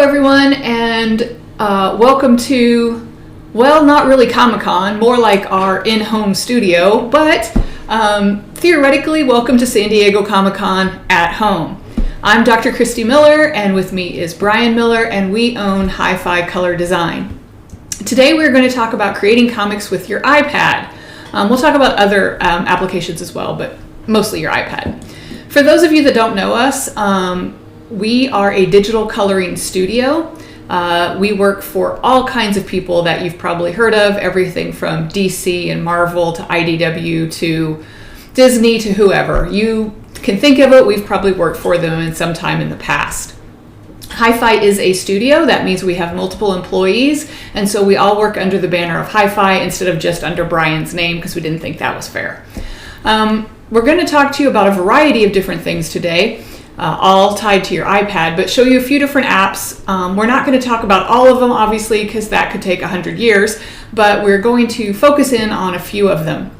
everyone, and welcome to, well, not really Comic-Con, more like our in-home studio, but theoretically, welcome to San Diego Comic-Con at home. I'm Dr. Kristy Miller, and with me is Brian Miller, and we own Hi-Fi Color Design. Today we're going to talk about creating comics with your iPad. We'll talk about other applications as well, but mostly your iPad. For those of you that don't know us, we are a digital coloring studio. We work for all kinds of people that you've probably heard of, everything from DC and Marvel to IDW to Disney to whoever. You can think of it, we've probably worked for them in some time in the past. Hi-Fi is a studio. That means we have multiple employees, and so we all work under the banner of Hi-Fi instead of just under Brian's name because we didn't think that was fair. We're going to talk to you about a variety of different things today. All tied to your iPad, but show you a few different apps. We're not going to talk about all of them, obviously, because that could take 100 years, but we're going to focus in on a few of them.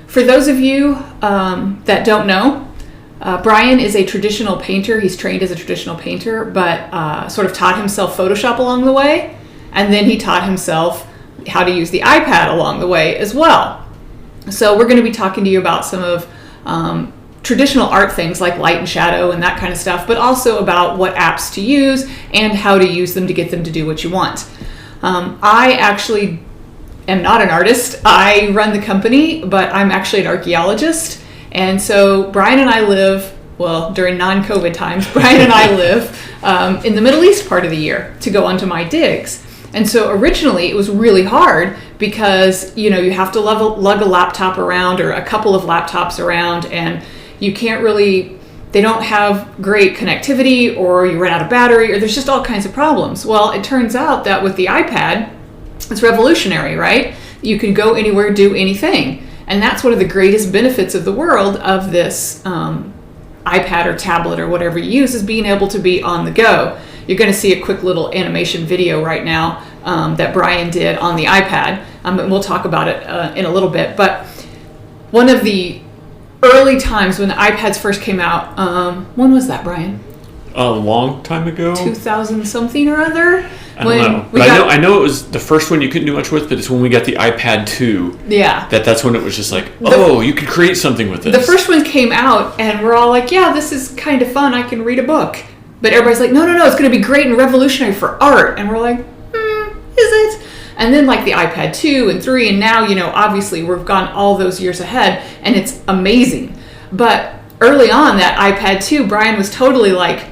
For those of you that don't know, Brian is a traditional painter. He's trained as a traditional painter, but sort of taught himself Photoshop along the way, and then he taught himself how to use the iPad along the way as well. So we're going to be talking to you about some of traditional art things like light and shadow and that kind of stuff, but also about what apps to use and how to use them to get them to do what you want. I actually am not an artist. I run the company, but I'm actually an archaeologist. And so Brian and I live, well, during non-COVID times, Brian and I live in the Middle East part of the year to go onto my digs. And so originally it was really hard because, you know, you have to lug a laptop around or a couple of laptops around, and you can't really, they don't have great connectivity, or you run out of battery, or there's just all kinds of problems. Well, it turns out that with the iPad, it's revolutionary, right? You can go anywhere, do anything. And that's one of the greatest benefits of the world of this iPad or tablet or whatever you use, is being able to be on the go. You're going to see a quick little animation video right now that Brian did on the iPad. And we'll talk about it in a little bit. But one of the early times when the iPads first came out, when was that, Brian? A long time ago. 2000 something or other. I don't know. But I know it was the first one you couldn't do much with, but it's when we got the iPad 2. Yeah. That's when it was just like, you could create something with this. The first one came out, and we're all like, yeah, this is kind of fun. I can read a book. But everybody's like, no, it's going to be great and revolutionary for art. And we're like, is it? And then like the iPad 2 and 3, and now, you know, obviously we've gone all those years ahead, and it's amazing. But early on, that iPad 2, Brian was totally like,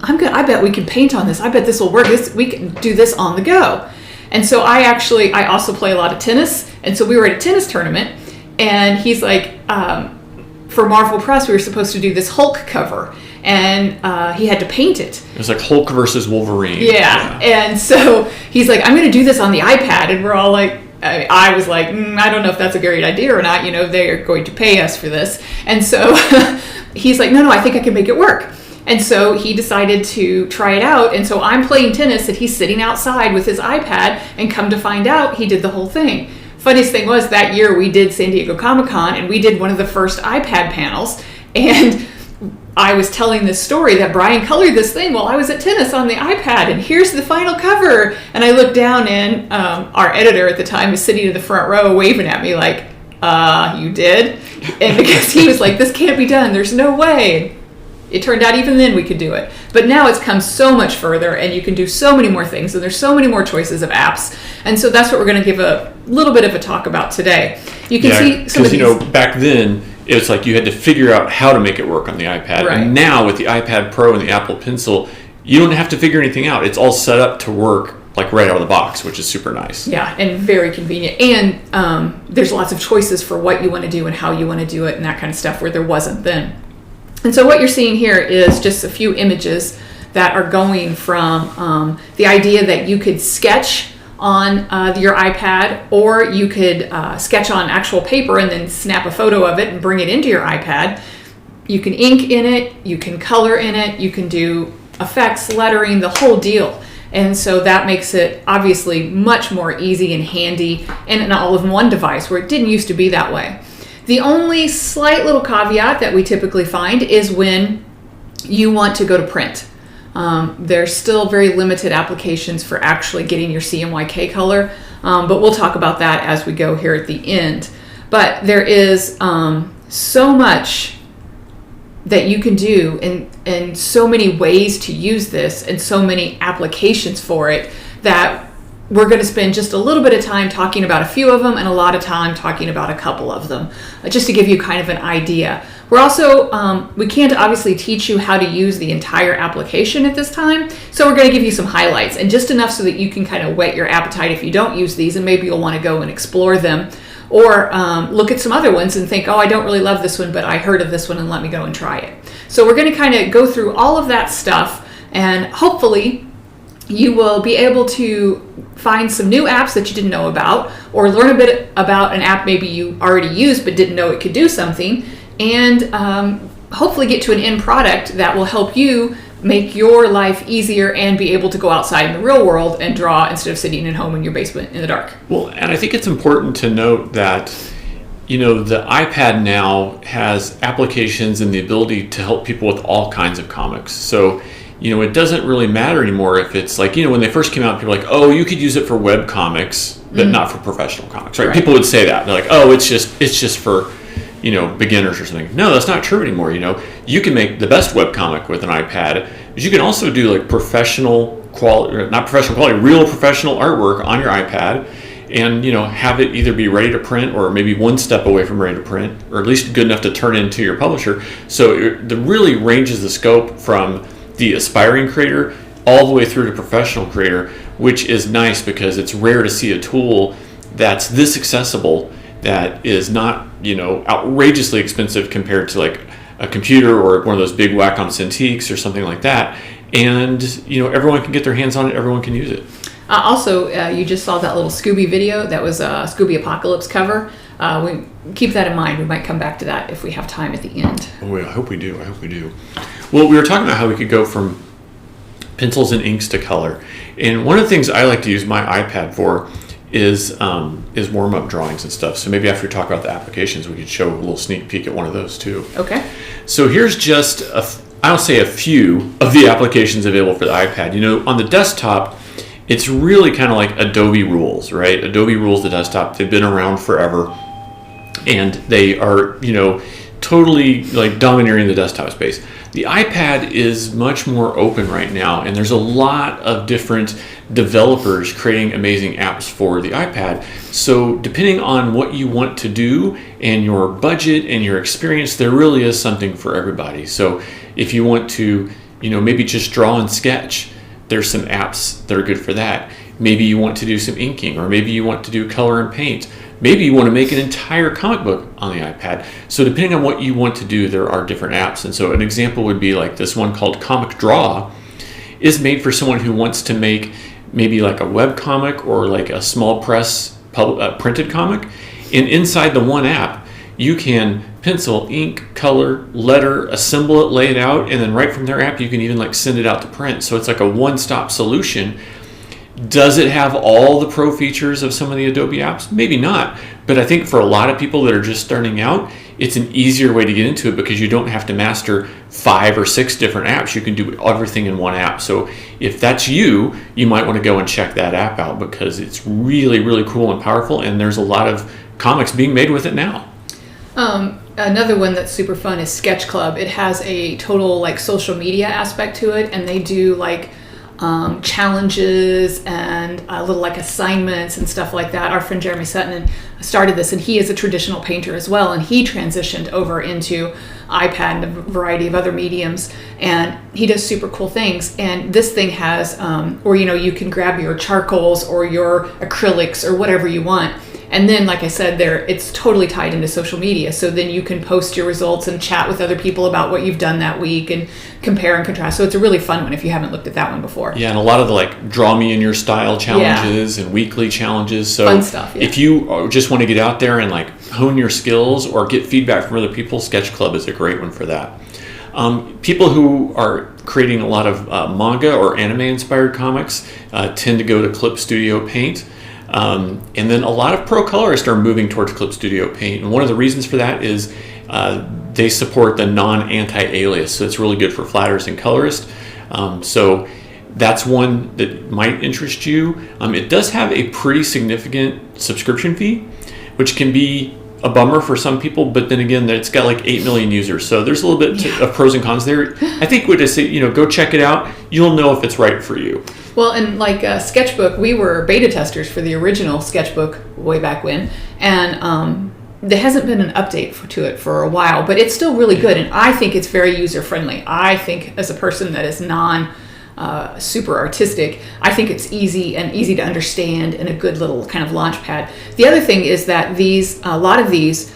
I bet we can paint on this. I bet this will work. We can do this on the go. And so I also play a lot of tennis. And so we were at a tennis tournament, and he's like, for Marvel Press, we were supposed to do this Hulk cover. And he had to paint it. It was like Hulk versus Wolverine. Yeah. And so he's like, I'm going to do this on the iPad. And we're all like, I was like, I don't know if that's a great idea or not. You know, they're going to pay us for this. And so he's like, no, I think I can make it work. And so he decided to try it out. And so I'm playing tennis, and he's sitting outside with his iPad, and come to find out, he did the whole thing. Funniest thing was, that year we did San Diego Comic-Con, and we did one of the first iPad panels. And I was telling this story that Brian colored this thing while I was at tennis on the iPad, and here's the final cover. And I looked down, and our editor at the time was sitting in the front row waving at me like, you did? And because he was like, this can't be done, there's no way. It turned out even then we could do it. But now it's come so much further, and you can do so many more things, and there's so many more choices of apps. And so that's what we're going to give a little bit of a talk about today. You can see some of these. Because, back then, it was like you had to figure out how to make it work on the iPad. Right. And now with the iPad Pro and the Apple Pencil, you don't have to figure anything out. It's all set up to work like right out of the box, which is super nice. Yeah, and very convenient. And there's lots of choices for what you want to do and how you want to do it and that kind of stuff, where there wasn't then. And so what you're seeing here is just a few images that are going from the idea that you could sketch on your iPad, or you could sketch on actual paper and then snap a photo of it and bring it into your iPad. You can ink in it, you can color in it, you can do effects, lettering, the whole deal. And so that makes it obviously much more easy and handy, and an all-in-one device, where it didn't used to be that way. The only slight little caveat that we typically find is when you want to go to print. There's still very limited applications for actually getting your CMYK color, but we'll talk about that as we go here at the end. But there is so much that you can do and so many ways to use this and so many applications for it that we're going to spend just a little bit of time talking about a few of them and a lot of time talking about a couple of them, just to give you kind of an idea. We're also, we can't obviously teach you how to use the entire application at this time, so we're going to give you some highlights and just enough so that you can kind of whet your appetite if you don't use these, and maybe you'll want to go and explore them, or look at some other ones and think, oh, I don't really love this one, but I heard of this one and let me go and try it. So we're going to kind of go through all of that stuff, and hopefully you will be able to find some new apps that you didn't know about, or learn a bit about an app maybe you already used but didn't know it could do something, and hopefully get to an end product that will help you make your life easier and be able to go outside in the real world and draw instead of sitting at home in your basement in the dark. Well, and I think it's important to note that, you know, the iPad now has applications and the ability to help people with all kinds of comics. So, you know, it doesn't really matter anymore if it's like, you know, when they first came out, people were like, oh, you could use it for web comics, but not for professional comics, right? People would say that. They're like, oh, it's just for, you know, beginners or something. No, that's not true anymore. You know, you can make the best web comic with an iPad, but you can also do like professional quality, not professional quality, real professional artwork on your iPad, and, you know, have it either be ready to print or maybe one step away from ready to print, or at least good enough to turn into your publisher. So it really ranges the scope from the aspiring creator all the way through to professional creator, which is nice because it's rare to see a tool that's this accessible, that is not, you know, outrageously expensive compared to like a computer or one of those big Wacom Cintiqs or something like that. And, you know, everyone can get their hands on it, everyone can use it. Also, you just saw that little Scooby video. That was a Scooby Apocalypse cover. We keep that in mind. We might come back to that if we have time at the end. Oh, yeah, I hope we do. Well, we were talking about how we could go from pencils and inks to color. And one of the things I like to use my iPad for is warm-up drawings and stuff. So maybe after we talk about the applications, we could show a little sneak peek at one of those too. Okay. So here's just, I'll say a few of the applications available for the iPad. You know, on the desktop, it's really kind of like Adobe Rules, right? Adobe Rules, the desktop, they've been around forever. And they are, you know, totally like domineering the desktop space. The iPad is much more open right now, and there's a lot of different developers creating amazing apps for the iPad. So depending on what you want to do and your budget and your experience, there really is something for everybody. So if you want to, you know, maybe just draw and sketch, there's some apps that are good for that. Maybe you want to do some inking, or maybe you want to do color and paint. Maybe you want to make an entire comic book on the iPad. So depending on what you want to do, there are different apps. And so an example would be like this one called Comic Draw is made for someone who wants to make maybe like a web comic or like a small press printed comic. And inside the one app, you can pencil, ink, color, letter, assemble it, lay it out, and then right from their app, you can even like send it out to print. So it's like a one-stop solution. Does it have all the pro features of some of the Adobe apps? Maybe not, but I think for a lot of people that are just starting out, it's an easier way to get into it because you don't have to master 5 or 6 different apps. You can do everything in one app. So if that's you, you might want to go and check that app out because it's really, really cool and powerful, and there's a lot of comics being made with it now. Another one that's super fun is Sketch Club. It has a total like social media aspect to it, and they do like challenges and little like assignments and stuff like that. Our friend Jeremy Sutton started this, and he is a traditional painter as well, and he transitioned over into iPad and a variety of other mediums, and he does super cool things. And this thing has or you know, you can grab your charcoals or your acrylics or whatever you want, and then like I said there, it's totally tied into social media, so then you can post your results and chat with other people about what you've done that week and compare and contrast. So it's a really fun one if you haven't looked at that one before. Yeah, and a lot of the like draw me in your style challenges and weekly challenges. So fun stuff. Yeah. If you just want to get out there and like hone your skills or get feedback from other people, Sketch Club is a great one for that. People who are creating a lot of manga or anime inspired comics tend to go to Clip Studio Paint. And then a lot of pro colorists are moving towards Clip Studio Paint. And one of the reasons for that is they support the non-anti-alias. So it's really good for flatters and colorists. So that's one that might interest you. It does have a pretty significant subscription fee, which can be a bummer for some people, but then again, it's got like 8 million users, so there's a little bit of pros and cons there. I think would I say, go check it out. You'll know if it's right for you. Well, and like Sketchbook, we were beta testers for the original Sketchbook way back when, and there hasn't been an update to it for a while, but it's still really good, and I think it's very user friendly. I think as a person that is super artistic, I think it's easy to understand and a good little kind of launch pad. The other thing is that a lot of these,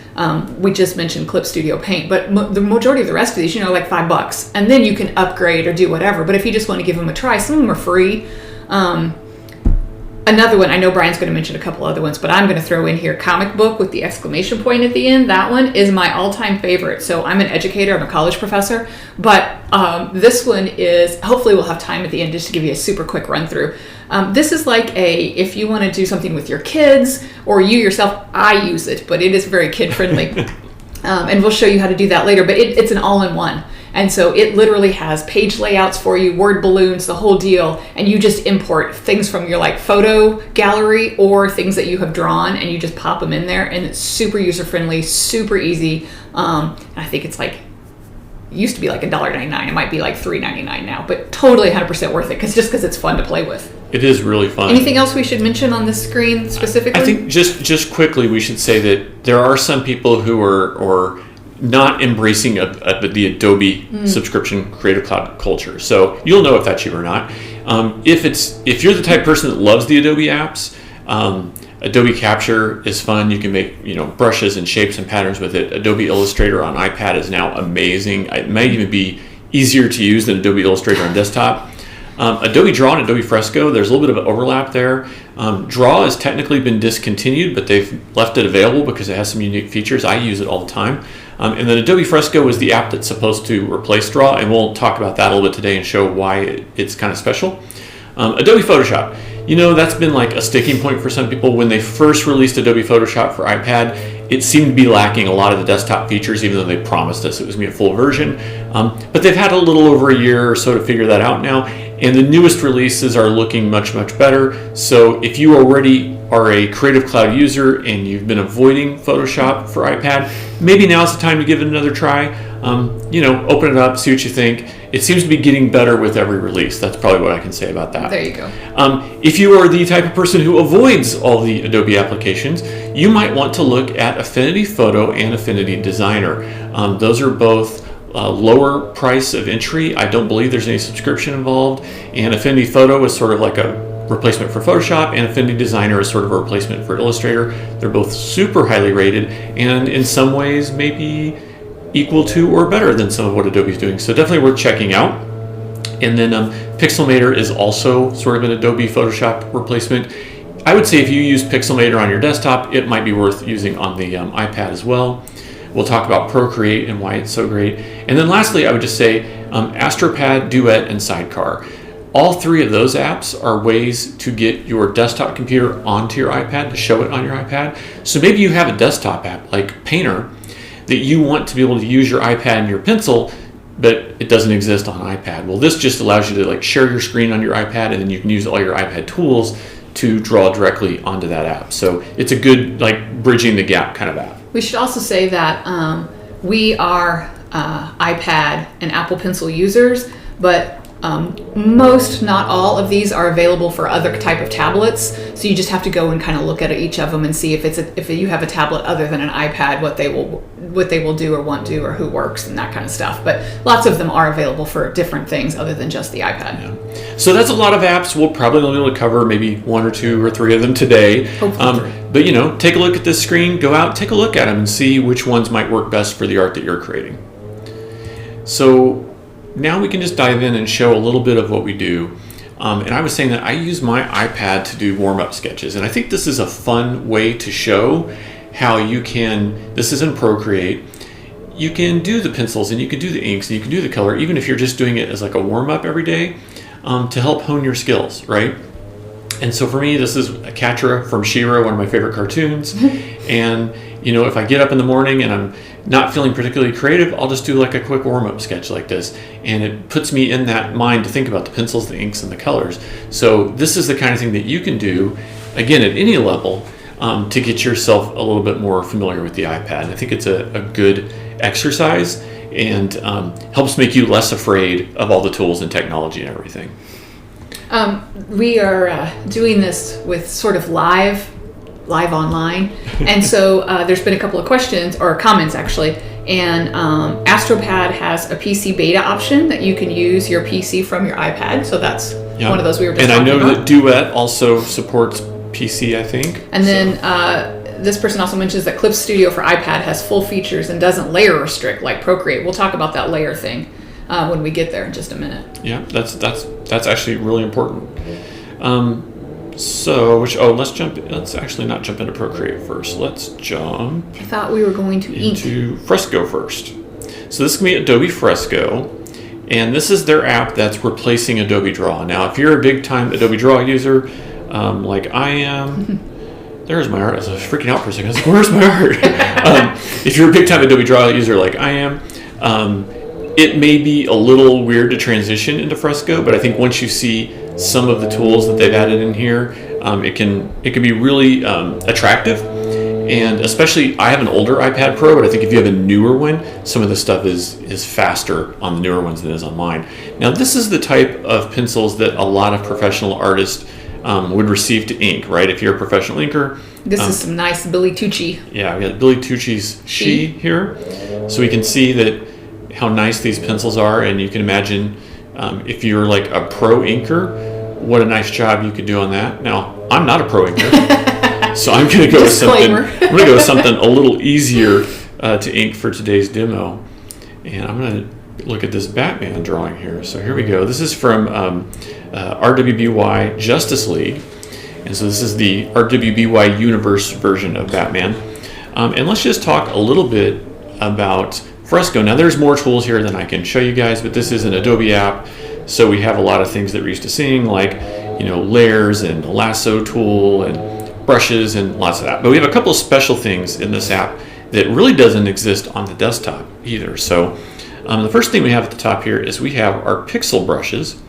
we just mentioned Clip Studio Paint, but the majority of the rest of these, like $5, and then you can upgrade or do whatever. But if you just want to give them a try, some of them are free. Another one, I know Brian's going to mention a couple other ones, but I'm going to throw in here Comic Book with the exclamation point at the end. That one is my all-time favorite. So I'm an educator, I'm a college professor, but this one is, hopefully we'll have time at the end just to give you a super quick run through. This is like if you want to do something with your kids or you yourself, I use it, but it is very kid friendly. And we'll show you how to do that later, but it's an all-in-one. And so it literally has page layouts for you, word balloons, the whole deal, and you just import things from your photo gallery or things that you have drawn, and you just pop them in there, and it's super user-friendly, super easy. I think it's used to be $1.99. It might be $3.99 now, but totally 100% worth it because it's fun to play with. It is really fun. Anything else we should mention on this screen specifically? I think just quickly we should say that there are some people who are not embracing the Adobe subscription Creative Cloud culture. So you'll know if that's you or not. If you're the type of person that loves the Adobe apps, Adobe Capture is fun. You can make brushes and shapes and patterns with it. Adobe Illustrator on iPad is now amazing. It might even be easier to use than Adobe Illustrator on desktop. Adobe Draw and Adobe Fresco, there's a little bit of an overlap there. Draw has technically been discontinued, but they've left it available because it has some unique features. I use it all the time. And then Adobe Fresco is the app that's supposed to replace Draw, and we'll talk about that a little bit today and show why it's kind of special. Adobe Photoshop, that's been a sticking point for some people. When they first released Adobe Photoshop for iPad, it seemed to be lacking a lot of the desktop features, even though they promised us it was going to be a full version. But they've had a little over a year or so to figure that out now, and the newest releases are looking much, much better. So if you already are a Creative Cloud user and you've been avoiding Photoshop for iPad, maybe now's the time to give it another try. Open it up, see what you think. It seems to be getting better with every release. That's probably what I can say about that. There you go. If you are the type of person who avoids all the Adobe applications, you might want to look at Affinity Photo and Affinity Designer. Those are both lower price of entry. I don't believe there's any subscription involved. And Affinity Photo is sort of like a replacement for Photoshop, and Affinity Designer is sort of a replacement for Illustrator. They're both super highly rated, and in some ways maybe equal to or better than some of what Adobe's doing. So definitely worth checking out. And then Pixelmator is also sort of an Adobe Photoshop replacement. I would say if you use Pixelmator on your desktop, it might be worth using on the iPad as well. We'll talk about Procreate and why it's so great. And then lastly, I would just say Astropad, Duet, and Sidecar. All three of those apps are ways to get your desktop computer onto your iPad, to show it on your iPad. So maybe you have a desktop app like Painter that you want to be able to use your iPad and your pencil, but it doesn't exist on iPad. Well, this just allows you to share your screen on your iPad, and then you can use all your iPad tools to draw directly onto that app. So it's a good bridging the gap kind of app. We should also say that we are iPad and Apple Pencil users, but most, not all of these are available for other type of tablets. So you just have to go and kind of look at each of them and see if you have a tablet other than an iPad, what they will do or won't do, or who works and that kind of stuff. But lots of them are available for different things other than just the iPad. Yeah. So that's a lot of apps. We'll probably only be able to cover maybe 1 or 2 or 3 of them today. Hopefully 3. But take a look at this screen. Go out, take a look at them, and see which ones might work best for the art that you're creating. So now we can just dive in and show a little bit of what we do. And I was saying that I use my iPad to do warm-up sketches. And I think this is a fun way to show how you can, this is in Procreate, you can do the pencils and you can do the inks and you can do the color, even if you're just doing it as a warm-up every day, to help hone your skills, right? And so for me, this is a Catra from She-Ra, one of my favorite cartoons. And if I get up in the morning and I'm not feeling particularly creative, I'll just do like a quick warm-up sketch like this, and it puts me in that mind to think about the pencils, the inks, and the colors. So this is the kind of thing that you can do, again, at any level, to get yourself a little bit more familiar with the iPad. I think it's a good exercise, and helps make you less afraid of all the tools and technology and everything. We are doing this with sort of live online, and so there's been a couple of questions or comments actually, and AstroPad has a PC beta option that you can use your PC from your iPad, so that's one of those we were just talking about. And I know that Duet also supports PC, I think. And then this person also mentions that Clip Studio for iPad has full features and doesn't layer restrict like Procreate. We'll talk about that layer thing when we get there in just a minute. Yeah, that's actually really important. Let's actually not jump into Procreate first. Let's jump. I thought we were going to into Fresco first. So this is going to be Adobe Fresco, and this is their app that's replacing Adobe Draw. Now, if you're a big time Adobe Draw user, like I am, there's my art. I was freaking out for a second. I was like, where's my art? If you're a big time Adobe Draw user like I am, it may be a little weird to transition into Fresco, but I think once you see some of the tools that they've added in here, it can be really attractive. And especially, I have an older iPad Pro, but I think if you have a newer one, some of the stuff is faster on the newer ones than it is on mine. Now, this is the type of pencils that a lot of professional artists would receive to ink, right? If you're a professional inker. This is some nice Billy Tucci. Yeah, we got Billy Tucci's She here. So we can see that how nice these pencils are, and you can imagine if you're like a pro inker, what a nice job you could do on that. Now, I'm not a pro inker, so I'm going to go with something. I'm going to go with something a little easier to ink for today's demo, and I'm going to look at this Batman drawing here. So here we go. This is from RWBY Justice League, and so this is the RWBY Universe version of Batman. And let's just talk a little bit about Fresco. Now, there's more tools here than I can show you guys, but this is an Adobe app, so we have a lot of things that we're used to seeing, like layers and the lasso tool and brushes and lots of that. But we have a couple of special things in this app that really doesn't exist on the desktop either. So the first thing we have at the top here is we have our pixel brushes.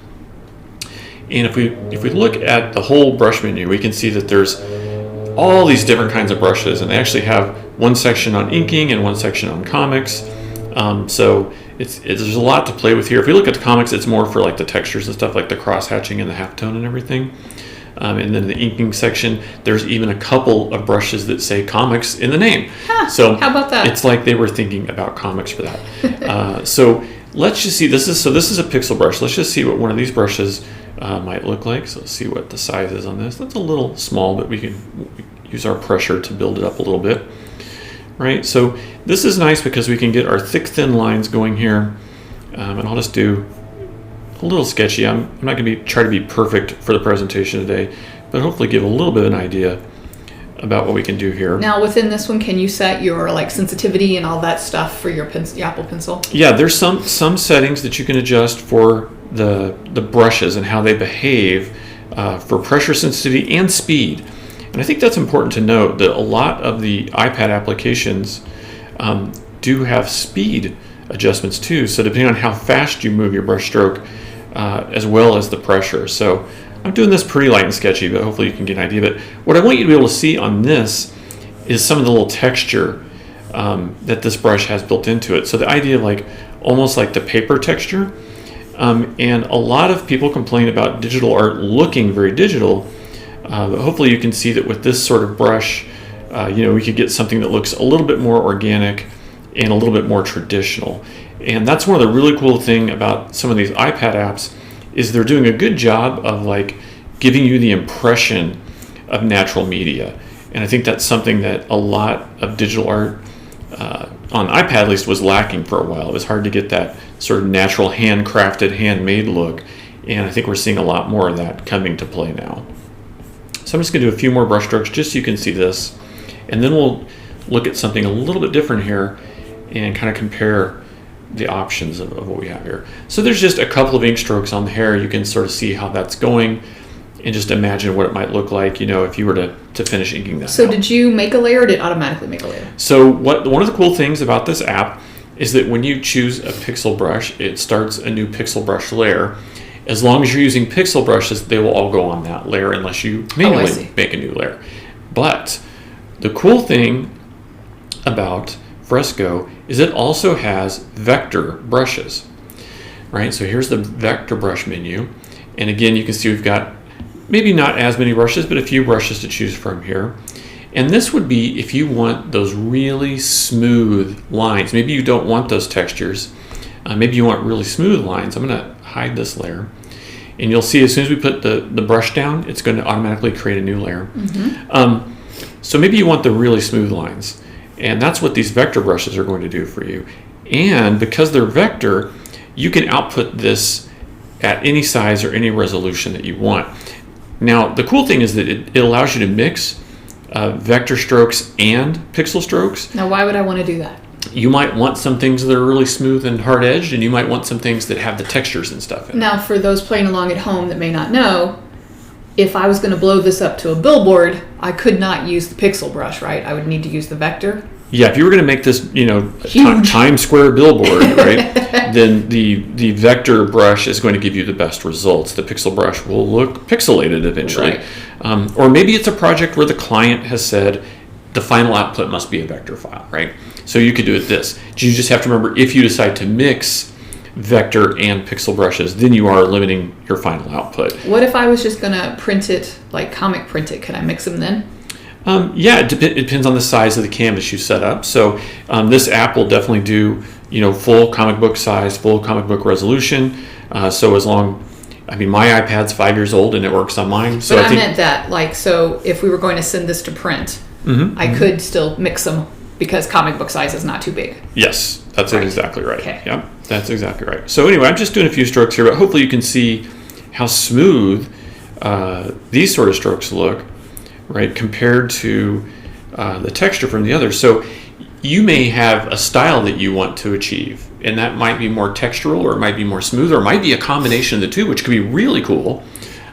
And if we look at the whole brush menu, we can see that there's all these different kinds of brushes, and they actually have one section on inking and one section on comics. So there's a lot to play with here. If we look at the comics, it's more for like the textures and stuff, like the cross hatching and the halftone and everything. And then the inking section, there's even a couple of brushes that say comics in the name. So how about that? It's like they were thinking about comics for that. So let's just see. This is a pixel brush. Let's just see what one of these brushes might look like. So let's see what the size is on this. That's a little small, but we can use our pressure to build it up a little bit. Right, so this is nice because we can get our thick, thin lines going here, and I'll just do a little sketchy. I'm not going to try to be perfect for the presentation today, but hopefully give a little bit of an idea about what we can do here. Now, within this one, can you set your sensitivity and all that stuff for your Apple Pencil? Yeah, there's some settings that you can adjust for the brushes and how they behave for pressure sensitivity and speed. And I think that's important to note that a lot of the iPad applications do have speed adjustments too. So depending on how fast you move your brush stroke, as well as the pressure. So I'm doing this pretty light and sketchy, but hopefully you can get an idea of it. What I want you to be able to see on this is some of the little texture that this brush has built into it. So the idea of almost like the paper texture. And a lot of people complain about digital art looking very digital. But hopefully you can see that with this sort of brush, we could get something that looks a little bit more organic and a little bit more traditional. And that's one of the really cool thing about some of these iPad apps is they're doing a good job of giving you the impression of natural media. And I think that's something that a lot of digital art on iPad at least was lacking for a while. It was hard to get that sort of natural handcrafted, handmade look. And I think we're seeing a lot more of that coming to play now. So I'm just going to do a few more brush strokes just so you can see this. And then we'll look at something a little bit different here and kind of compare the options of what we have here. So there's just a couple of ink strokes on the hair. You can sort of see how that's going. and just imagine what it might look like, if you were to finish inking that. So did you make a layer, or did it automatically make a layer? So one of the cool things about this app is that when you choose a pixel brush, it starts a new pixel brush layer. As long as you're using pixel brushes, they will all go on that layer unless you manually make a new layer. But the cool thing about Fresco is it also has vector brushes, right? So here's the vector brush menu. And again, you can see we've got maybe not as many brushes, but a few brushes to choose from here. And this would be if you want those really smooth lines. Maybe you don't want those textures. Maybe you want really smooth lines. I'm going to hide this layer. And you'll see as soon as we put the brush down, it's going to automatically create a new layer. Mm-hmm. So maybe you want the really smooth lines. And that's what these vector brushes are going to do for you. And because they're vector, you can output this at any size or any resolution that you want. Now, the cool thing is that it allows you to mix vector strokes and pixel strokes. Now, why would I want to do that? You might want some things that are really smooth and hard-edged, and you might want some things that have the textures and stuff in it. Now, for those playing along at home that may not know, if I was going to blow this up to a billboard, I could not use the pixel brush, right? I would need to use the vector. Yeah, if you were going to make this, Times Square billboard, right, then the vector brush is going to give you the best results. The pixel brush will look pixelated eventually. Right. Or maybe it's a project where the client has said the final output must be a vector file, right? So you could do it this. You just have to remember, if you decide to mix vector and pixel brushes, then you are limiting your final output. What if I was just going to print it, like comic print it? Can I mix them then? It depends on the size of the canvas you set up. So this app will definitely do, full comic book size, full comic book resolution. So my iPad's 5 years old and it works on mine. So but I meant that, so if we were going to send this to print, I could still mix them because comic book size is not too big. Yes, that's exactly right. Okay. Yep, that's exactly right. So anyway, I'm just doing a few strokes here, but hopefully you can see how smooth these sort of strokes look, right, compared to the texture from the others. So you may have a style that you want to achieve, and that might be more textural, or it might be more smooth, or it might be a combination of the two, which could be really cool.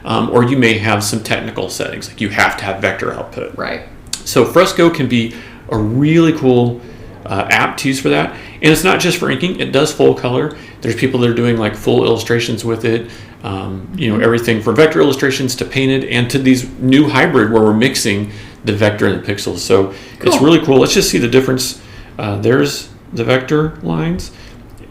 Or you may have some technical settings, like you have to have vector output. Right. So Fresco can be a really cool app to use for that. And it's not just for inking, it does full color. There's people that are doing like full illustrations with it, everything from vector illustrations to painted and to these new hybrid where we're mixing the vector and the pixels. So cool. It's really cool. Let's just see the difference. There's the vector lines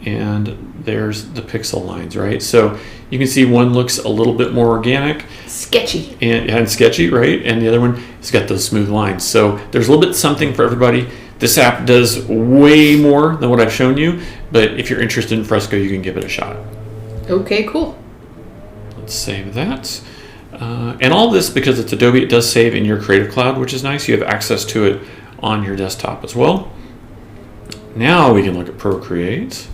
and there's the pixel lines, right? So you can see one looks a little bit more organic. Sketchy. And sketchy, right? And the other one has got those smooth lines. So there's a little bit something for everybody. This app does way more than what I've shown you, but if you're interested in Fresco, you can give it a shot. Okay, cool. Let's save that. And all this, because it's Adobe, it does save in your Creative Cloud, which is nice. You have access to it on your desktop as well. Now we can look at Procreate.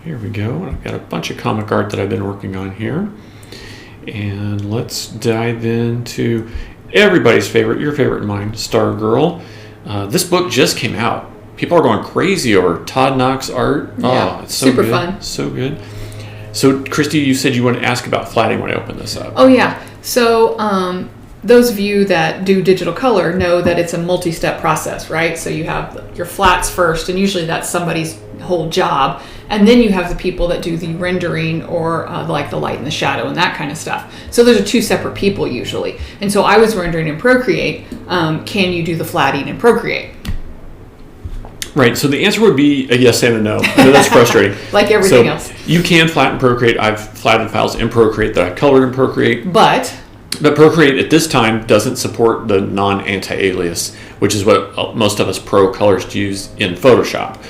Here we go. I've got a bunch of comic art that I've been working on here. And let's dive into everybody's favorite, your favorite and mine, Stargirl. This book just came out. People are going crazy over Todd Knox art. Yeah, oh, it's so super good. Fun. So good. So, Kristy, you said you wanted to ask about flatting when I open this up. Oh, yeah. So, those of you that do digital color know that it's a multi-step process, right? So you have your flats first, and usually that's somebody's whole job. And then you have the people that do the rendering or like the light and the shadow and that kind of stuff. So those are two separate people usually. And so I was rendering in Procreate. Can you do the flatting in Procreate? Right. So the answer would be a yes and a no. I know that's frustrating. Like everything else. You can flatten Procreate. I've flattened files in Procreate that I've colored in Procreate. But Procreate at this time doesn't support the non-anti-alias, which is what most of us pro colorists use in Photoshop.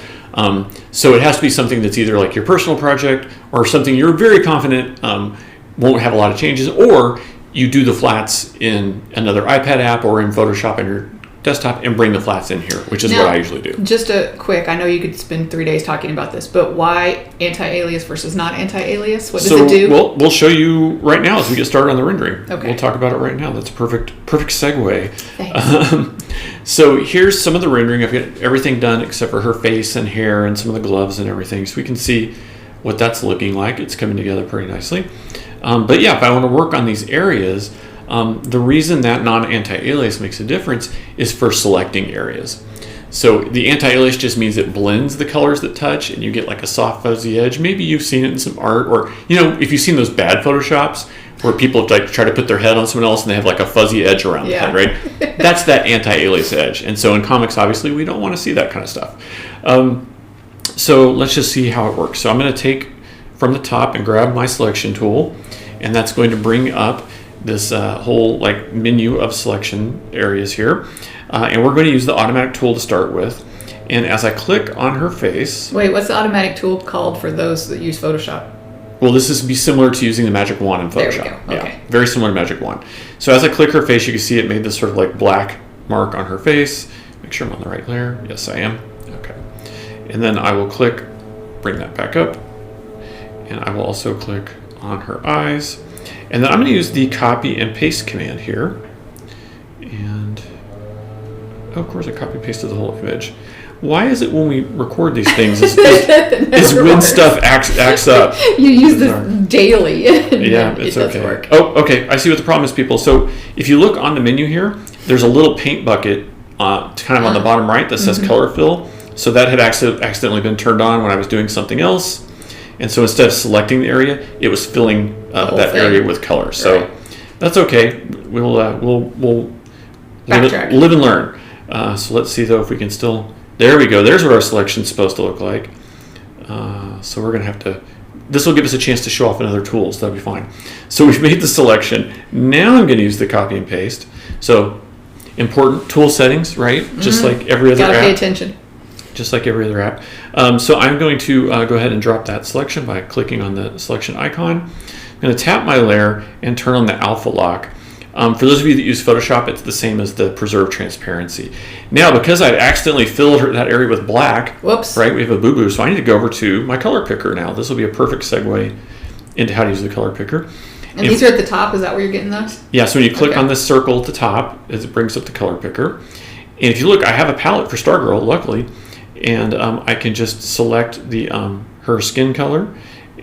So it has to be something that's either like your personal project or something you're very confident won't have a lot of changes, or you do the flats in another iPad app or in Photoshop on your desktop and bring the flats in here, which is what I usually do. Just a quick, I know you could spend 3 days talking about this, but why anti-alias versus not anti-alias? What does it do? Well, we'll show you right now as we get started on the rendering. Okay. We'll talk about it right now. That's a perfect segue. Thanks. So here's some of the rendering. I've got everything done except for her face and hair and some of the gloves and everything. So we can see what that's looking like. It's coming together pretty nicely. But yeah, if I want to work on these areas, the reason that non-anti-alias makes a difference is for selecting areas. So the anti-alias just means it blends the colors that touch and you get like a soft fuzzy edge. Maybe you've seen it in some art, or if you've seen those bad Photoshops where people like try to put their head on someone else and they have like a fuzzy edge around the head, right? That's that anti-alias edge. And so in comics, obviously, we don't want to see that kind of stuff. So let's just see how it works. So I'm going to take from the top and grab my selection tool, and that's going to bring up this whole like menu of selection areas here. And we're going to use the automatic tool to start with. And as I click on her face... Wait, what's the automatic tool called for those that use Photoshop? Well, this is be similar to using the magic wand in Photoshop. There we go. Okay. Yeah, very similar to magic wand. So as I click her face, you can see it made this sort of like black mark on her face. Make sure I'm on the right layer. Yes, I am. Okay. And then I will click, bring that back up. And I will also click on her eyes. And then I'm going to use the copy and paste command here. And of course I copy pasted the whole image. Why is it when we record these things is when stuff acts up? You use this daily. Yeah, it's okay. Work. Oh, okay. I see what the problem is, people. So if you look on the menu here, there's a little paint bucket kind of on the bottom right that says color fill. So that had accidentally been turned on when I was doing something else. And so instead of selecting the area, it was filling that area with color. So that's okay. We'll live and learn. So let's see though if we can still. There we go. There's what our selection's supposed to look like. So we're gonna have to. This will give us a chance to show off in other tools. That'll be fine. So we've made the selection. Now I'm going to use the copy and paste. So important tool settings, right? Just like every other app. Gotta pay attention. Just like every other app. So I'm going to go ahead and drop that selection by clicking on the selection icon. I'm going to tap my layer and turn on the alpha lock. For those of you that use Photoshop, it's the same as the preserve transparency. Now, because I've accidentally filled that area with black, whoops, right? We have a boo-boo, so I need to go over to my color picker now. This will be a perfect segue into how to use the color picker. And these are at the top. Is that where you're getting those? Yeah. So when you click on this circle at the top, it brings up the color picker. And if you look, I have a palette for Stargirl, luckily, and I can just select the her skin color,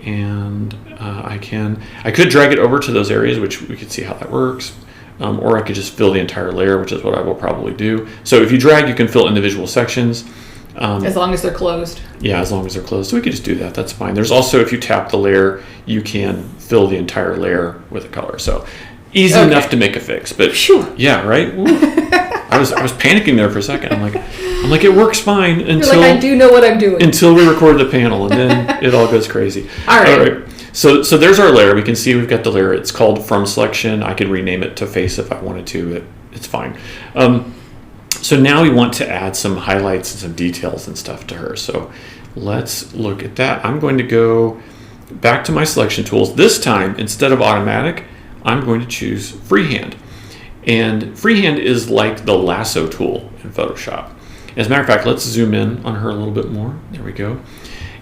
and I could drag it over to those areas, which we could see how that works. Or I could just fill the entire layer, which is what I will probably do. So if you drag, you can fill individual sections. As long as they're closed. Yeah, as long as they're closed. So we could just do that. That's fine. There's also, if you tap the layer, you can fill the entire layer with a color. So easy enough to make a fix. But yeah, right? I was panicking there for a second. I'm like, it works fine until... You're like, I do know what I'm doing. Until we record the panel, and then it all goes crazy. All right. So there's our layer. We can see we've got the layer. It's called From Selection. I could rename it to Face if I wanted to. It's fine. So now we want to add some highlights and some details and stuff to her. So let's look at that. I'm going to go back to my selection tools. This time, instead of automatic, I'm going to choose freehand. And freehand is like the lasso tool in Photoshop. As a matter of fact, let's zoom in on her a little bit more. There we go.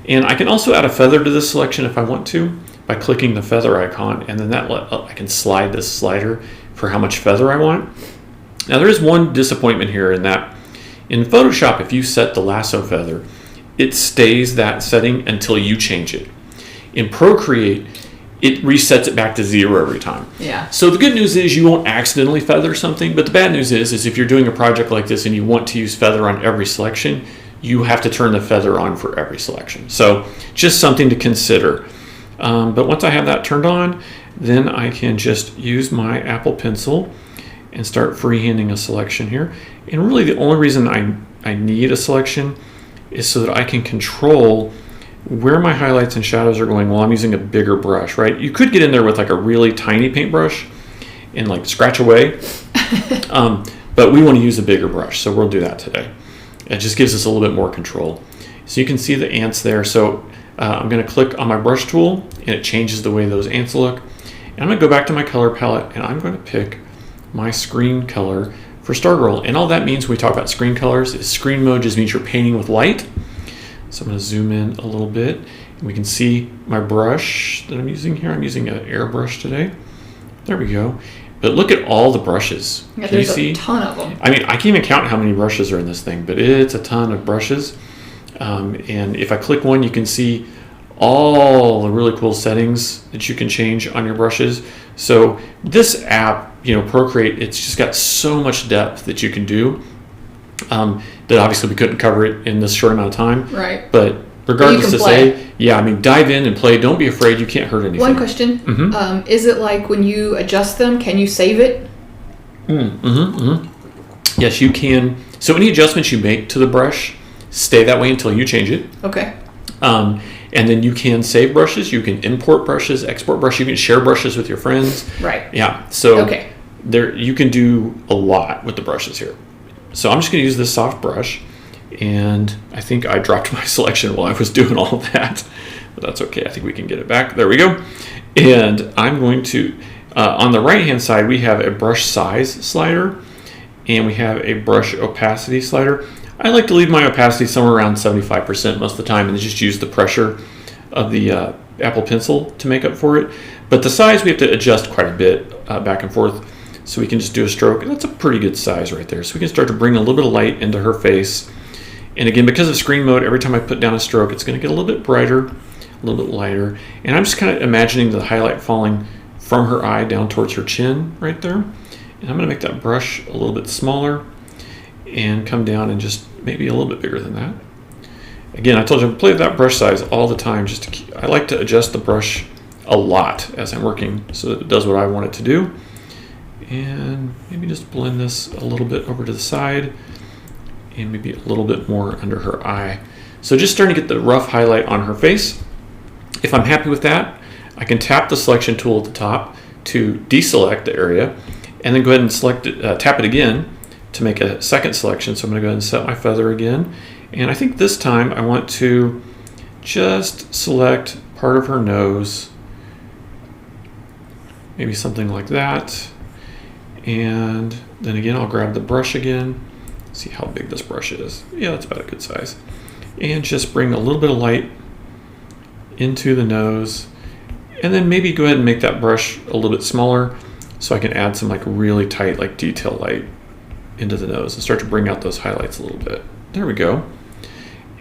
And I can also add a feather to this selection if I want to by clicking the feather icon, and then I can slide this slider for how much feather I want. Now there is one disappointment here in that in Photoshop, if you set the lasso feather, it stays that setting until you change it. In Procreate, it resets it back to 0 every time. Yeah. So the good news is you won't accidentally feather something, but the bad news is if you're doing a project like this and you want to use feather on every selection, you have to turn the feather on for every selection. So just something to consider. But once I have that turned on, then I can just use my Apple Pencil and start freehanding a selection here. And really the only reason I need a selection is so that I can control where my highlights and shadows are going while I'm using a bigger brush, right? You could get in there with like a really tiny paintbrush and like scratch away, but we want to use a bigger brush, so we'll do that today. It just gives us a little bit more control. So you can see the ants there. So I'm going to click on my brush tool, and it changes the way those ants look. And I'm going to go back to my color palette, and I'm going to pick my screen color for Stargirl. And all that means when we talk about screen colors is screen mode just means you're painting with light. So I'm going to zoom in a little bit, and we can see my brush that I'm using here. I'm using an airbrush today. There we go. But look at all the brushes. Yeah, there's a ton of them. I mean, I can't even count how many brushes are in this thing, but it's a ton of brushes. And if I click one, you can see all the really cool settings that you can change on your brushes. So this app, Procreate, it's just got so much depth that you can do that obviously we couldn't cover it in this short amount of time. Right. But regardless to say, dive in and play. Don't be afraid. You can't hurt anything. One question. Mm-hmm. Is it like when you adjust them, can you save it? Yes, you can. So any adjustments you make to the brush, stay that way until you change it. Okay. And then you can save brushes. You can import brushes, export brushes. You can share brushes with your friends. Right. Yeah. So there you can do a lot with the brushes here. So I'm just going to use this soft brush. And I think I dropped my selection while I was doing all of that. But that's okay. I think we can get it back. There we go. And I'm going to, on the right-hand side, we have a brush size slider. And we have a brush opacity slider. I like to leave my opacity somewhere around 75% most of the time and just use the pressure of the Apple Pencil to make up for it. But the size we have to adjust quite a bit back and forth. So we can just do a stroke. And that's a pretty good size right there. So we can start to bring a little bit of light into her face. And again, because of screen mode, every time I put down a stroke, it's going to get a little bit brighter, a little bit lighter. And I'm just kind of imagining the highlight falling from her eye down towards her chin right there. And I'm going to make that brush a little bit smaller and come down and just maybe a little bit bigger than that. Again, I told you I play with that brush size all the time. I like to adjust the brush a lot as I'm working so that it does what I want it to do. And maybe just blend this a little bit over to the side and maybe a little bit more under her eye. So just starting to get the rough highlight on her face. If I'm happy with that, I can tap the selection tool at the top to deselect the area and then go ahead and select it, tap it again to make a second selection. So I'm going to go ahead and set my feather again. And I think this time I want to just select part of her nose, maybe something like that. And then again, I'll grab the brush again, see how big this brush is. Yeah, that's about a good size. And just bring a little bit of light into the nose. And then maybe go ahead and make that brush a little bit smaller so I can add some like really tight like detail light into the nose and start to bring out those highlights a little bit. There we go.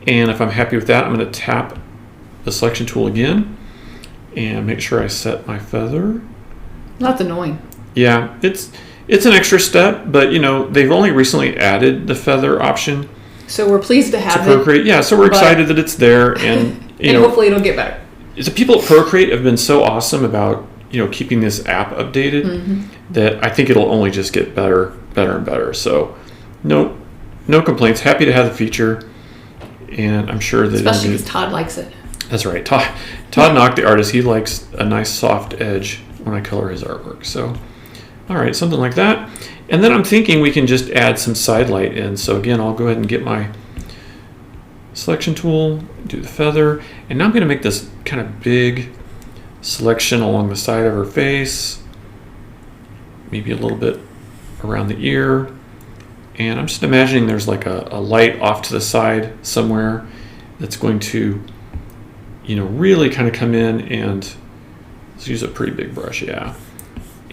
And if I'm happy with that, I'm going to tap the selection tool again and make sure I set my feather. That's annoying. Yeah, it's an extra step, but they've only recently added the feather option. So we're pleased to have Procreate. Yeah, so we're excited that it's there, and and hopefully it'll get better. The people at Procreate have been so awesome about keeping this app updated that I think it'll only just get better and better. So no complaints. Happy to have the feature, and I'm sure that especially because Todd likes it. That's right. Todd Knock, the artist, he likes a nice soft edge when I color his artwork. So. All right, something like that. And then I'm thinking we can just add some side light in. So again, I'll go ahead and get my selection tool, do the feather, and now I'm going to make this kind of big selection along the side of her face, maybe a little bit around the ear. And I'm just imagining there's like a light off to the side somewhere that's going to, really kind of come in and let's use a pretty big brush, yeah.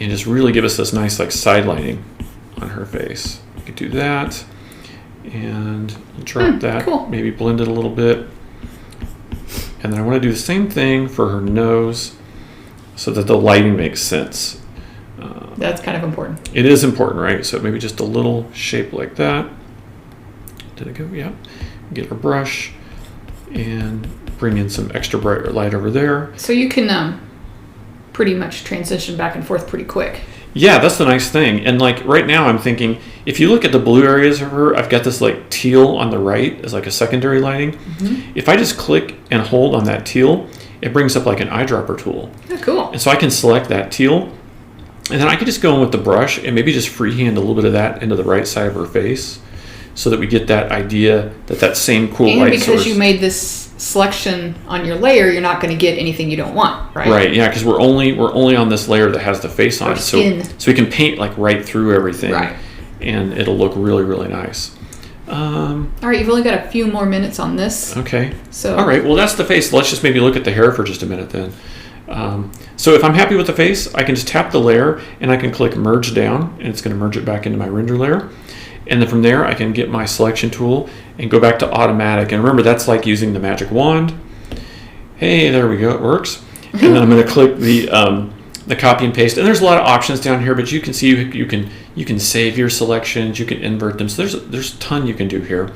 And just really give us this nice like side lighting on her face. You could do that and drop that, cool. Maybe blend it a little bit. And then I want to do the same thing for her nose so that the lighting makes sense. That's kind of important. It is important, right? So maybe just a little shape like that. Did it go? Yeah. Get our brush and bring in some extra brighter light over there. So you can pretty much transition back and forth pretty quick. Yeah, that's the nice thing. And like right now I'm thinking, if you look at the blue areas of her, I've got this like teal on the right as like a secondary lighting. Mm-hmm. If I just click and hold on that teal, it brings up like an eyedropper tool. Oh, cool. And so I can select that teal, and then I can just go in with the brush and maybe just freehand a little bit of that into the right side of her face so that we get that idea that same cool light source. And because you made this selection on your layer, you're not going to get anything you don't want, right? Right, yeah, because we're only on this layer that has the face on it, so we can paint like right through everything, right? And it'll look really, really nice. All right, you've only got a few more minutes on this. Okay. So all right, well that's the face. Let's just maybe look at the hair for just a minute then. So if I'm happy with the face, I can just tap the layer and I can click merge down, and it's going to merge it back into my render layer. And then from there, I can get my selection tool and go back to automatic. And remember, that's like using the magic wand. Hey, there we go. It works. And then I'm going to click the copy and paste. And there's a lot of options down here, but you can see you can save your selections. You can invert them. So there's a ton you can do here.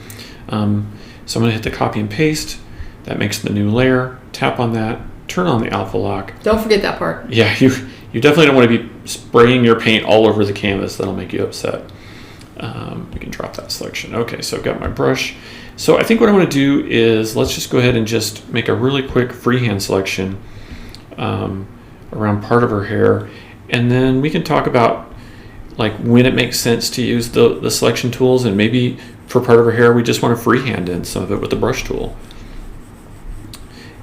So I'm going to hit the copy and paste. That makes the new layer. Tap on that. Turn on the alpha lock. Don't forget that part. Yeah, you definitely don't want to be spraying your paint all over the canvas. That'll make you upset. We can drop that selection. Okay, so I've got my brush. So I think what I want to do is let's just go ahead and just make a really quick freehand selection around part of her hair, and then we can talk about like when it makes sense to use the selection tools, and maybe for part of her hair we just want to freehand in some of it with the brush tool.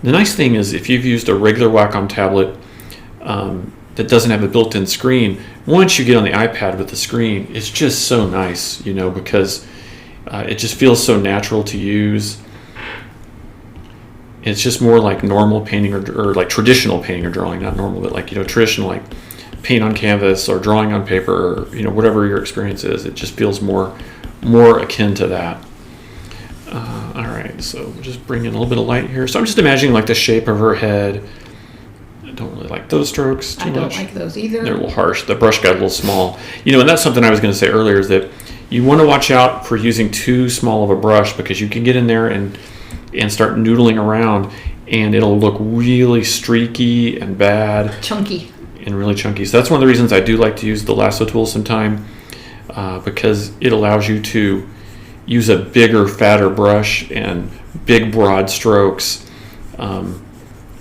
The nice thing is if you've used a regular Wacom tablet that doesn't have a built-in screen, once you get on the iPad with the screen, it's just so nice, because it just feels so natural to use. It's just more like normal painting or like traditional painting or drawing, not normal, but like, traditional, like paint on canvas or drawing on paper, or, whatever your experience is. It just feels more akin to that. All right, so we'll just bring in a little bit of light here. So I'm just imagining like the shape of her head. I don't really like those strokes too much. I don't like those either. They're a little harsh. The brush got a little small. And that's something I was going to say earlier, is that you want to watch out for using too small of a brush, because you can get in there and start noodling around, and it'll look really streaky and bad. Chunky. And really chunky. So that's one of the reasons I do like to use the lasso tool sometime, because it allows you to use a bigger, fatter brush and big, broad strokes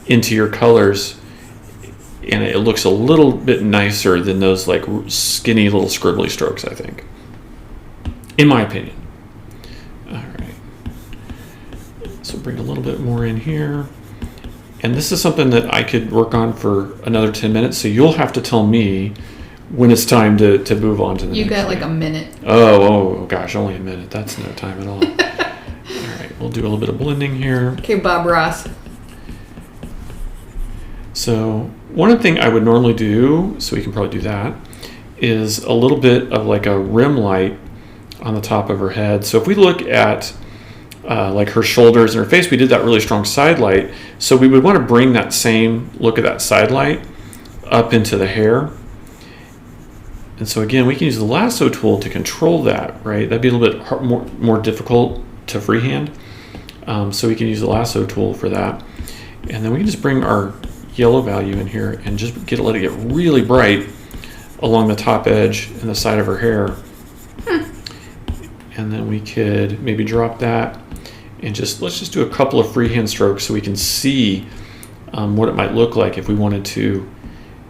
into your colors, and it looks a little bit nicer than those like skinny little scribbly strokes, I think, in my opinion. All right, so bring a little bit more in here, and this is something that I could work on for another 10 minutes, so you'll have to tell me when it's time to move on to the next. You got like a minute. Oh gosh, only a minute. That's no time at all. All right, we'll do a little bit of blending here. Okay, Bob Ross. So one thing I would normally do, so we can probably do that, is a little bit of like a rim light on the top of her head. So if we look at like her shoulders and her face, we did that really strong side light. So we would want to bring that same look of that side light up into the hair. And so again, we can use the lasso tool to control that, right? That'd be a little bit more difficult to freehand. So we can use the lasso tool for that. And then we can just bring our yellow value in here and just let it get really bright along the top edge and the side of her hair. And then we could maybe drop that and let's just do a couple of freehand strokes so we can see what it might look like if we wanted to,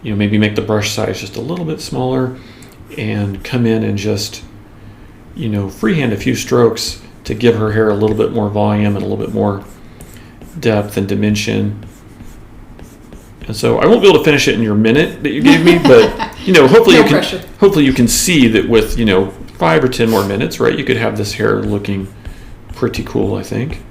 maybe make the brush size just a little bit smaller and come in and just, freehand a few strokes to give her hair a little bit more volume and a little bit more depth and dimension. And so I won't be able to finish it in your minute that you gave me, but hopefully you can see that with 5 or 10 more minutes, right? You could have this hair looking pretty cool, I think.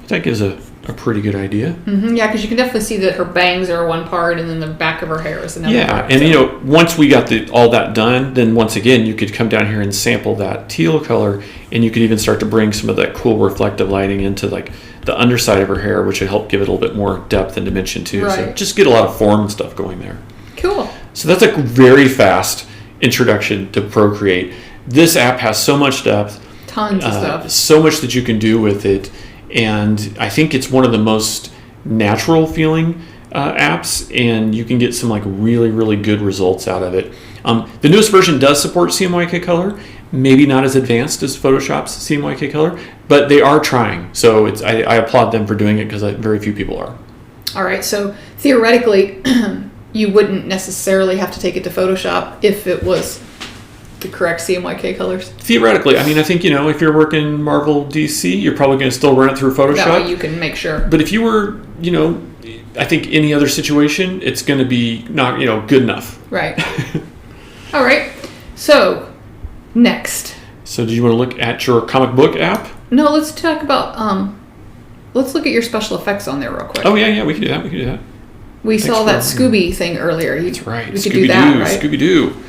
That gives a pretty good idea. Mm-hmm, yeah, because you can definitely see that her bangs are one part and then the back of her hair is another part. Yeah, and once we got all that done, then once again you could come down here and sample that teal color, and you could even start to bring some of that cool reflective lighting into like the underside of her hair, which would help give it a little bit more depth and dimension too. Right. So just get a lot of form and stuff going there. Cool. So that's a very fast introduction to Procreate. This app has so much depth. Tons of stuff. So much that you can do with it. And I think it's one of the most natural feeling apps, and you can get some like really, really good results out of it. The newest version does support CMYK color, maybe not as advanced as Photoshop's CMYK color, but they are trying. So I applaud them for doing it, because very few people are. All right, so theoretically, you wouldn't necessarily have to take it to Photoshop if it was the correct CMYK colors? Theoretically. I mean, I think, if you're working Marvel DC, you're probably going to still run it through Photoshop. That way you can make sure. But if you were, I think any other situation, it's going to be not, good enough. Right. All right. So, next. So, do you want to look at your comic book app? No, let's talk about, let's look at your special effects on there real quick. Oh, yeah, we can do that. We saw that Scooby thing earlier. That's right. We could do that, right? Scooby-Doo.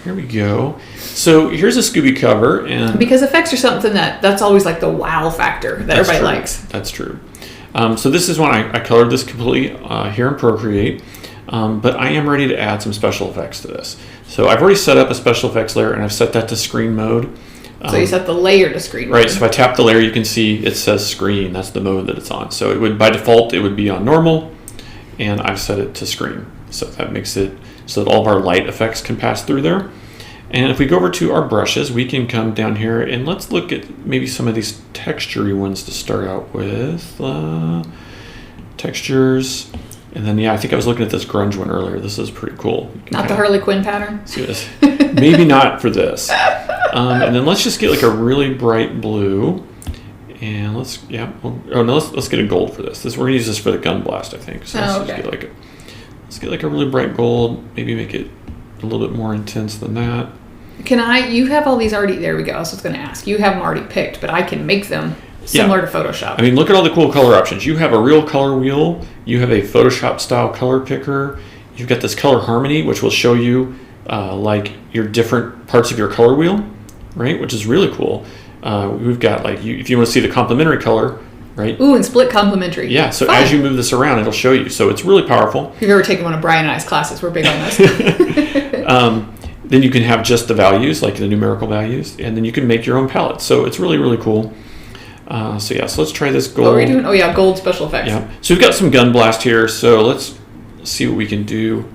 Here we go. So here's a Scooby cover, and because effects are something that's always like the wow factor that everybody likes. That's true. So this is when I colored this completely here in Procreate, but I am ready to add some special effects to this. So I've already set up a special effects layer, and I've set that to screen mode. So you set the layer to screen mode. Right, so if I tap the layer, you can see it says screen. That's the mode that it's on. So it would, by default, it would be on normal, and I've set it to screen. So that makes it so that all of our light effects can pass through there. And if we go over to our brushes, we can come down here and let's look at maybe some of these textury ones to start out with. Textures. And then, I think I was looking at this grunge one earlier. This is pretty cool. Not the Harley Quinn pattern? See this? Maybe not for this. And then let's just get like a really bright blue. And let's get a gold for this. We're going to use this for the gun blast, I think. So let's get like a really bright gold. Maybe make it a little bit more intense than that. You have all these already, there we go. I was just going to ask. You have them already picked, but I can make them similar to Photoshop. I mean, look at all the cool color options. You have a real color wheel. You have a Photoshop style color picker. You've got this color harmony, which will show you like your different parts of your color wheel, right? Which is really cool. We've got like, if you want to see the complementary color, right? Ooh, and split complementary. Yeah, so as you move this around, it'll show you. So it's really powerful. If you've ever taken one of Brian and I's classes, we're big on this. Then you can have just the values, like the numerical values, and then you can make your own palette. So it's really, really cool. So let's try this gold. What are we doing? Oh yeah, gold special effects. Yeah. So we've got some gun blast here. So let's see what we can do.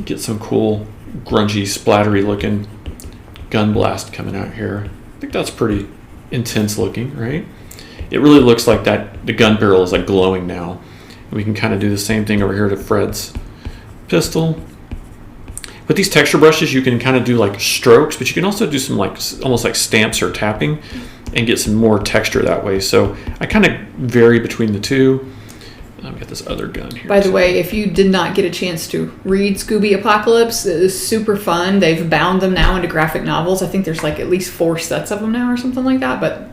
Get some cool, grungy, splattery looking gun blast coming out here. I think that's pretty intense looking, right? It really looks like the gun barrel is like glowing now. We can kind of do the same thing over here to Fred's pistol. With these texture brushes, you can kind of do like strokes, but you can also do some like almost like stamps or tapping and get some more texture that way. So I kind of vary between the two. I've got this other gun here. By the way, if you did not get a chance to read Scooby Apocalypse, it is super fun. They've bound them now into graphic novels. I think there's like at least 4 sets of them now or something like that. But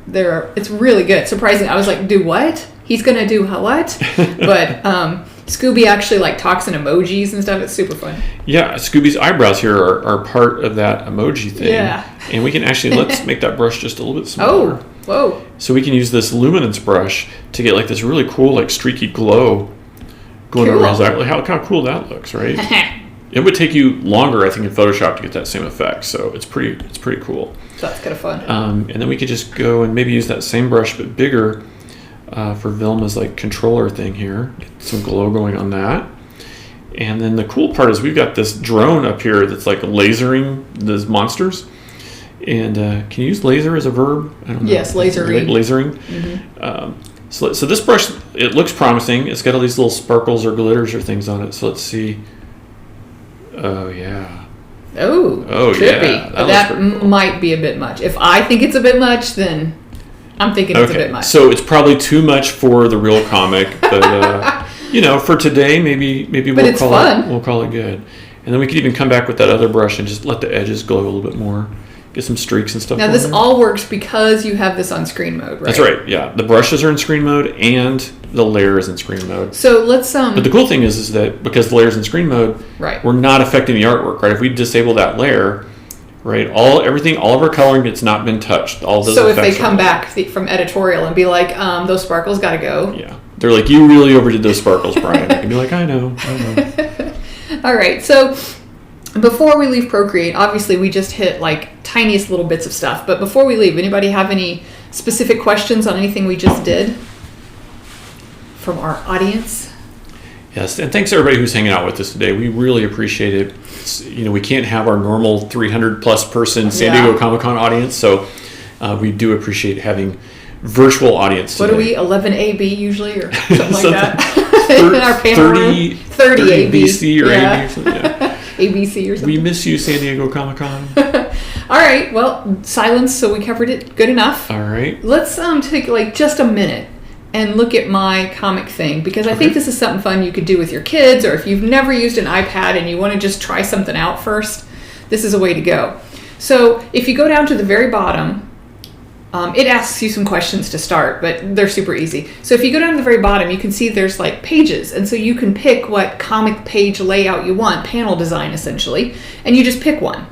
it's really good. Surprising. I was like, do what? He's gonna do what? But Scooby actually like talks in emojis and stuff. It's super fun. Yeah, Scooby's eyebrows here are part of that emoji thing. Yeah. And we can actually, let's make that brush just a little bit smaller. Oh, whoa. So we can use this luminance brush to get like this really cool like streaky glow going around. How cool that looks, right? It would take you longer, I think, in Photoshop to get that same effect. So it's pretty cool. So that's kind of fun. And then we could just go and maybe use that same brush but bigger for Vilma's like controller thing here. Get some glow going on that. And then the cool part is we've got this drone up here that's like lasering these monsters. And can you use laser as a verb? I don't know. Yes, lasering. Lasering. Mm-hmm. So this brush, it looks promising. It's got all these little sparkles or glitters or things on it. So let's see. Oh, yeah. Oh, trippy. Yeah. That might be a bit much. If I think it's a bit much, then I'm thinking it's a bit much. So it's probably too much for the real comic. But, for today, maybe we'll call it good. And then we could even come back with that other brush and just let the edges glow a little bit more. Get some streaks and stuff. Now this all works because you have this on screen mode, right? That's right. Yeah, the brushes are in screen mode and the layer is in screen mode. So let's But the cool thing is that because the layer is in screen mode, right, we're not affecting the artwork, right? If we disable that layer, right, all of our coloring it's not been touched. All those. So if they come back from editorial and be like, those sparkles got to go. Yeah, they're like, you really overdid those sparkles, Brian. I can be like, I know. All right, so. Before we leave Procreate, obviously we just hit like tiniest little bits of stuff. But before we leave, anybody have any specific questions on anything we just did from our audience? Yes, and thanks everybody who's hanging out with us today. We really appreciate it. We can't have our normal 300 plus person San Diego Comic-Con audience, so we do appreciate having virtual audience today. What are we, 11 AB usually or something like that? In our panel 30 AB. BC or AB or something, yeah. ABC or something. We miss you, San Diego Comic-Con. All right, well, silence, so we covered it good enough. All right. Let's take like just a minute and look at my comic thing, because I think this is something fun you could do with your kids, or if you've never used an iPad and you want to just try something out first, this is a way to go. So if you go down to the very bottom, it asks you some questions to start, but they're super easy. So if you go down to the very bottom, you can see there's like pages. And so you can pick what comic page layout you want, panel design essentially, and you just pick one.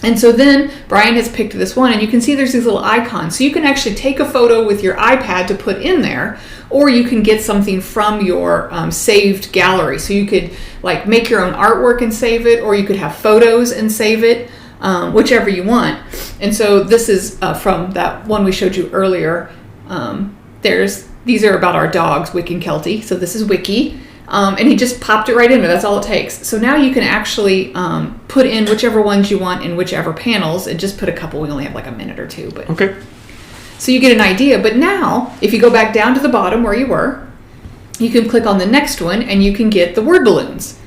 And so then Brian has picked this one, and you can see there's these little icons. So you can actually take a photo with your iPad to put in there, or you can get something from your saved gallery. So you could like make your own artwork and save it, or you could have photos and save it, whichever you want. And so this is from that one we showed you earlier. These are about our dogs, Wick and Kelty. So this is Wiki. And he just popped it right in there. That's all it takes. So now you can actually put in whichever ones you want in whichever panels, and just put a couple. We only have like a minute or two, but okay. So you get an idea. But now, if you go back down to the bottom where you were, you can click on the next one, and you can get the word balloons.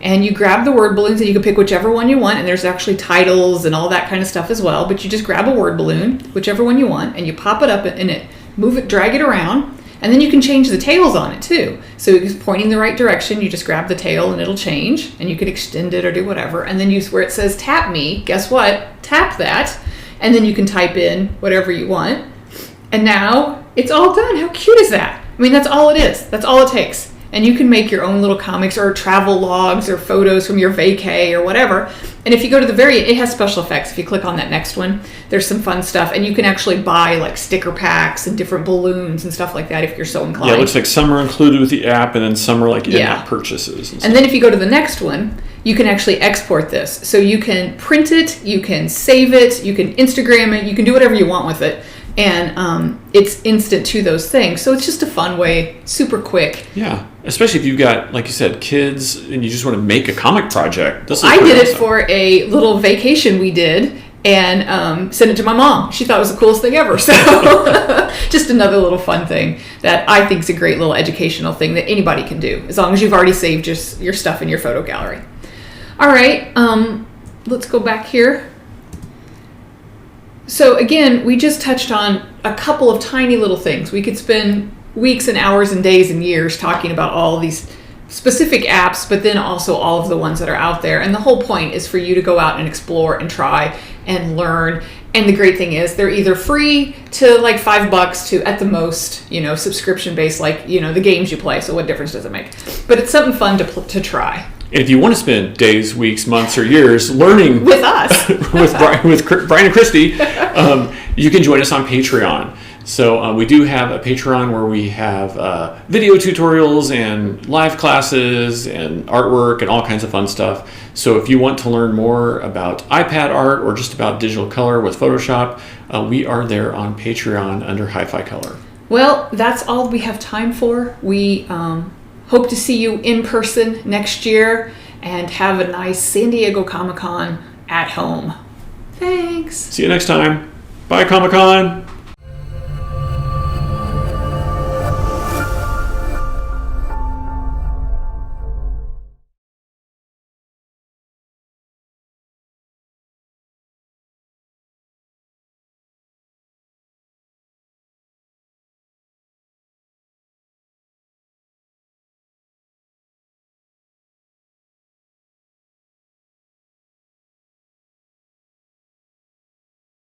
And you grab the word balloons, and you can pick whichever one you want. And there's actually titles and all that kind of stuff as well. But you just grab a word balloon, whichever one you want, and you pop it up in it, move it, drag it around. And then you can change the tails on it too. So it's pointing the right direction. You just grab the tail and it'll change, and you can extend it or do whatever. And then where it says tap me, guess what? Tap that. And then you can type in whatever you want. And now it's all done. How cute is that? I mean, that's all it is. That's all it takes. And you can make your own little comics or travel logs or photos from your vacay or whatever. And if you go to it has special effects. If you click on that next one, there's some fun stuff. And you can actually buy like sticker packs and different balloons and stuff like that if you're so inclined. Yeah, it looks like some are included with the app, and then some are like in-app purchases. And then if you go to the next one, you can actually export this. So you can print it, you can save it, you can Instagram it, you can do whatever you want with it. And it's instant to those things. So it's just a fun way, super quick. Yeah, especially if you've got, like you said, kids and you just want to make a comic project. I did it for a little vacation we did, and sent it to my mom. She thought it was the coolest thing ever. So just another little fun thing that I think is a great little educational thing that anybody can do, as long as you've already saved your stuff in your photo gallery. All right, let's go back here. So again, we just touched on a couple of tiny little things. We could spend weeks and hours and days and years talking about all of these specific apps, but then also all of the ones that are out there. And the whole point is for you to go out and explore and try and learn. And the great thing is they're either free to like $5 to at the most, subscription based, like, the games you play. So what difference does it make? But it's something fun to try. And if you want to spend days, weeks, months, or years learning with us, with Brian and Kristy, you can join us on Patreon. So we do have a Patreon where we have video tutorials and live classes and artwork and all kinds of fun stuff. So if you want to learn more about iPad art or just about digital color with Photoshop, we are there on Patreon under Hi-Fi Color. Well, that's all we have time for. We hope to see you in person next year and have a nice San Diego Comic-Con at home. Thanks. See you next time. Bye, Comic-Con.